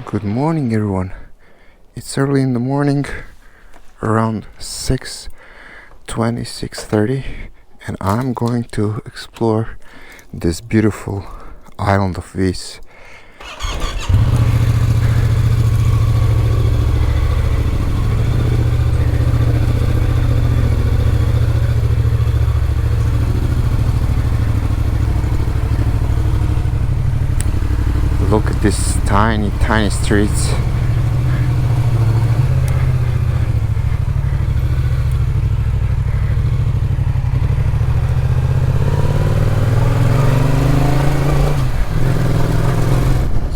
Good morning, everyone. It's early in the morning, around 6:20, 6:30, and I'm going to explore this beautiful island of Vis. Look at these tiny streets.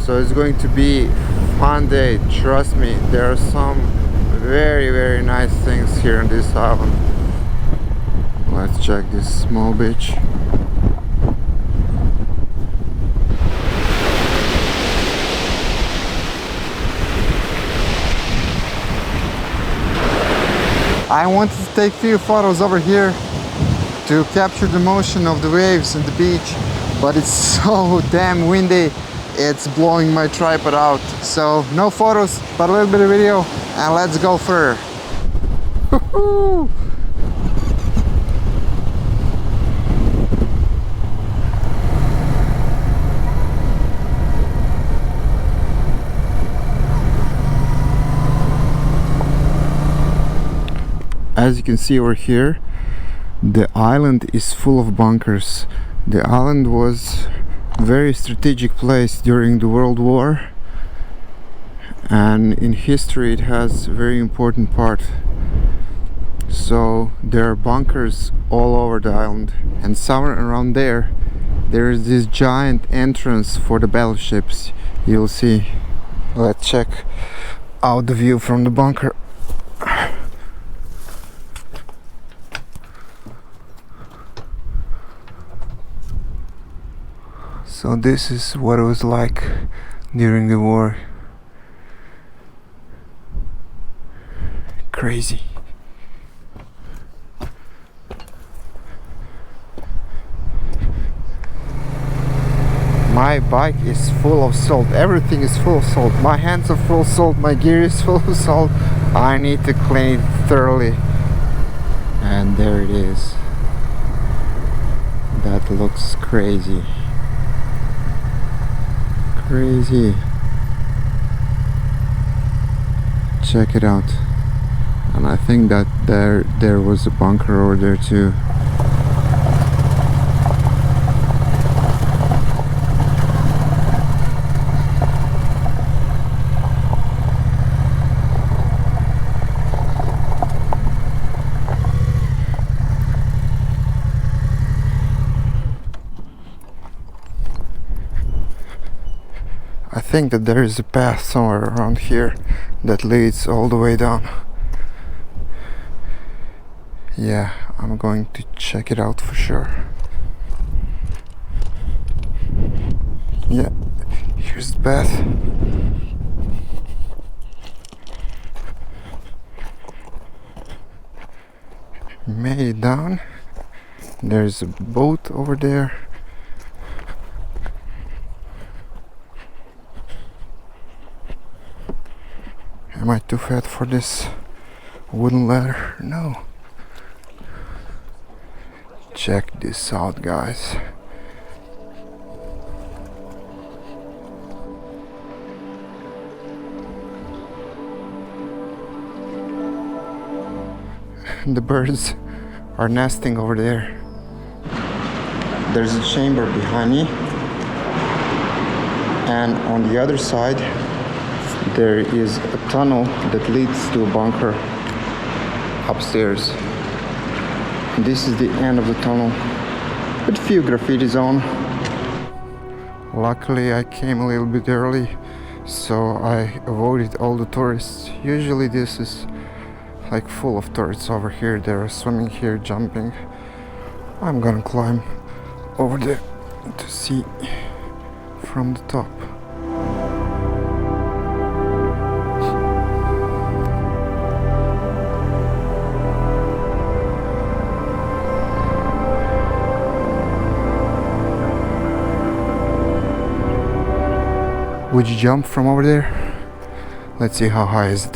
So it's going to be a fun day, trust me. There are some very nice things here on this island. Let's check this small beach. I wanted to take a few photos over here to capture the motion of the waves and the beach, but it's so damn windy, it's blowing my tripod out. So no photos, but a little bit of video, and let's go further. Woohoo! As you can see over here, the island is full of bunkers. The island was a very strategic place during the World War, and in history it has a very important part. So there are bunkers all over the island, and somewhere around there is this giant entrance for the battleships. You'll see. Let's check out the view from the bunker. So this is what it was like during the war. Crazy. My bike is full of salt. Everything is full of salt. My hands are full of salt. My gear is full of salt. I need to clean it thoroughly. And there it is. That looks crazy. Crazy. Check it out. And I think that there was a bunker over there too. I think that there is a path somewhere around here that leads all the way down. Yeah, I'm going to check it out for sure. Yeah, here's the path. Made it down. There's a boat over there. Am I too fat for this wooden ladder? No. Check this out, guys. The birds are nesting over there. There's a chamber behind me, and on the other side there is a tunnel that leads to a bunker upstairs. This is the end of the tunnel with few graffitis on. Luckily I came a little bit early, so I avoided all the tourists. Usually this is like full of tourists over here. They're swimming here, jumping. I'm gonna climb over there to see from the top. Would you jump from over there? Let's see how high is it.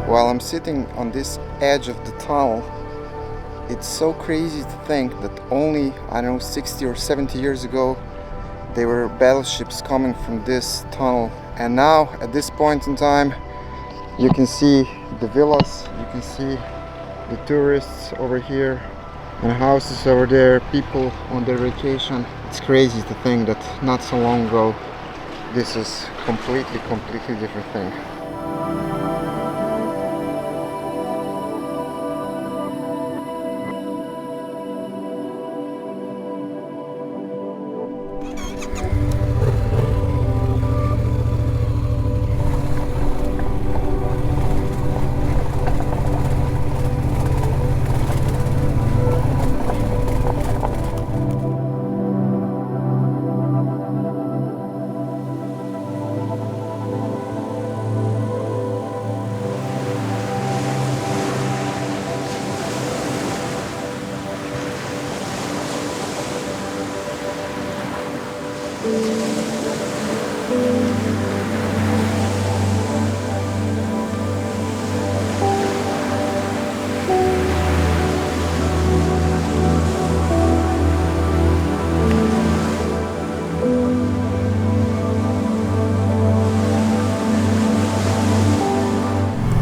While I'm sitting on this edge of the tunnel, it's so crazy to think that only, I don't know, 60 or 70 years ago there were battleships coming from this tunnel, and now at this point in time you can see the villas, you can see the tourists over here and houses over there, people on their vacation. It's crazy to think that not so long ago this is completely different thing.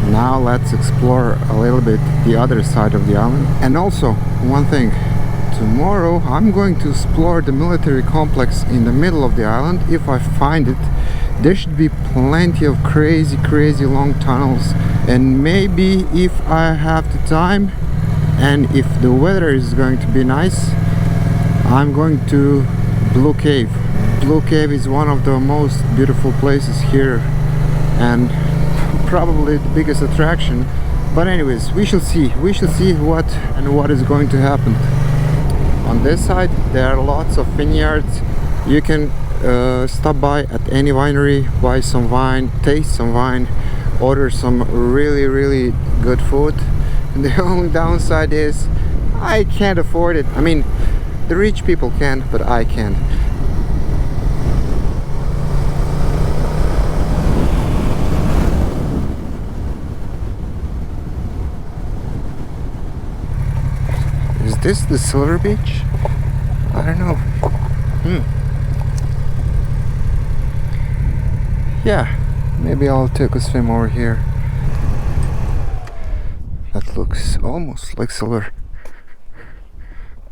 Now let's explore a little bit the other side of the island. And also, one thing, tomorrow I'm going to explore the military complex in the middle of the island. If I find it, there should be plenty of crazy long tunnels, and maybe if I have the time and if the weather is going to be nice, I'm going to Blue Cave. Blue Cave is one of the most beautiful places here and probably the biggest attraction. But anyways, we shall see what is going to happen. On this side there are lots of vineyards. You can stop by at any winery, buy some wine, taste some wine, order some really good food. And the only downside is I can't afford it. I mean, the rich people can, but I can't. Is this the Silver Beach? I don't know. Yeah, maybe I'll take a swim over here. That looks almost like silver.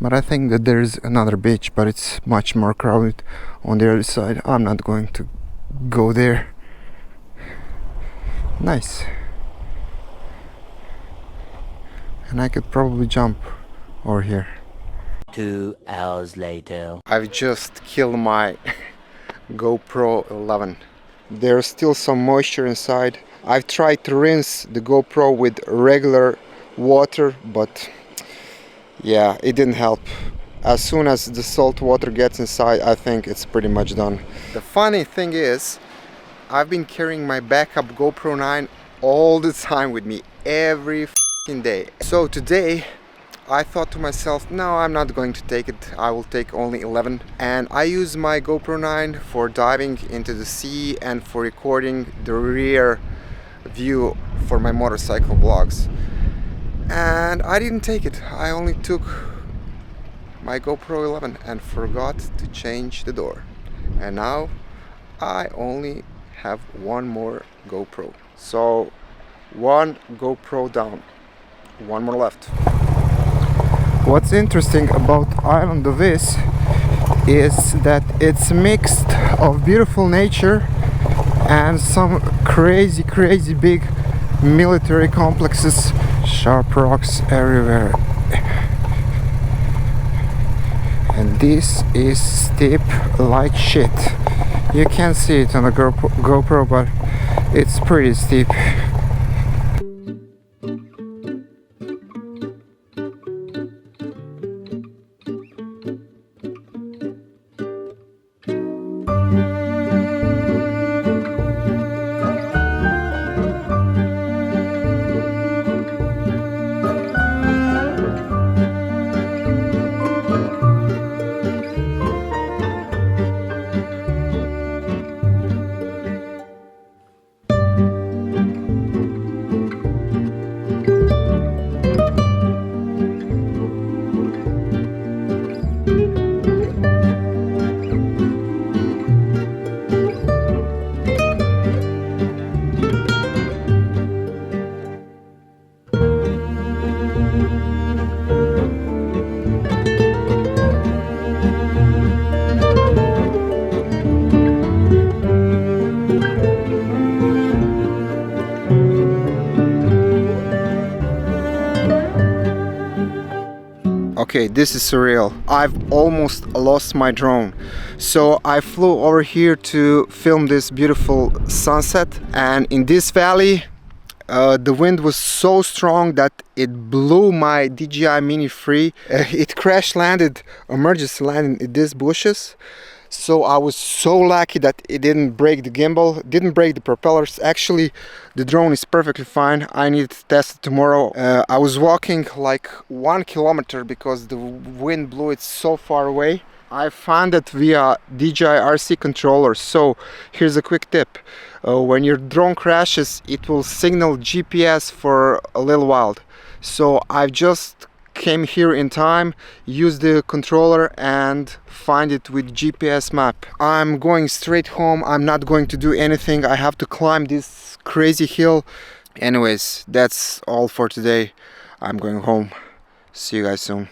But I think that there's another beach, but it's much more crowded on the other side. I'm not going to go there. Nice. And I could probably jump over here. 2 hours later. I've just killed my GoPro 11. There's still some moisture inside. I've tried to rinse the GoPro with regular water, but yeah, it didn't help. As soon as the salt water gets inside, I think it's pretty much done. The funny thing is, I've been carrying my backup GoPro 9 all the time with me, every f***ing day. So today I thought to myself, no, I'm not going to take it. I will take only 11. And I use my GoPro 9 for diving into the sea and for recording the rear view for my motorcycle vlogs. And I didn't take it. I only took my GoPro 11 and forgot to change the door. And now I only have one more GoPro. So one GoPro down, one more left. What's interesting about island of Vis is that it's mixed of beautiful nature and some crazy big military complexes, sharp rocks everywhere. And this is steep like shit. You can't see it on the GoPro, but it's pretty steep. Okay, this is surreal. I've almost lost my drone. So I flew over here to film this beautiful sunset, and in this valley the wind was so strong that it blew my DJI Mini free. It crash landed, emergency landed in these bushes. So I was so lucky that it didn't break the gimbal, didn't break the propellers. Actually, the drone is perfectly fine. I need to test it tomorrow. I was walking like 1 kilometer because the wind blew it so far away. I found it via DJI RC controller. So here's a quick tip. When your drone crashes, it will signal GPS for a little while. So I've just came here in time, use the controller and find it with GPS map. I'm going straight home. I'm not going to do anything. I have to climb this crazy hill. Anyways, that's all for today. I'm going home. See you guys soon.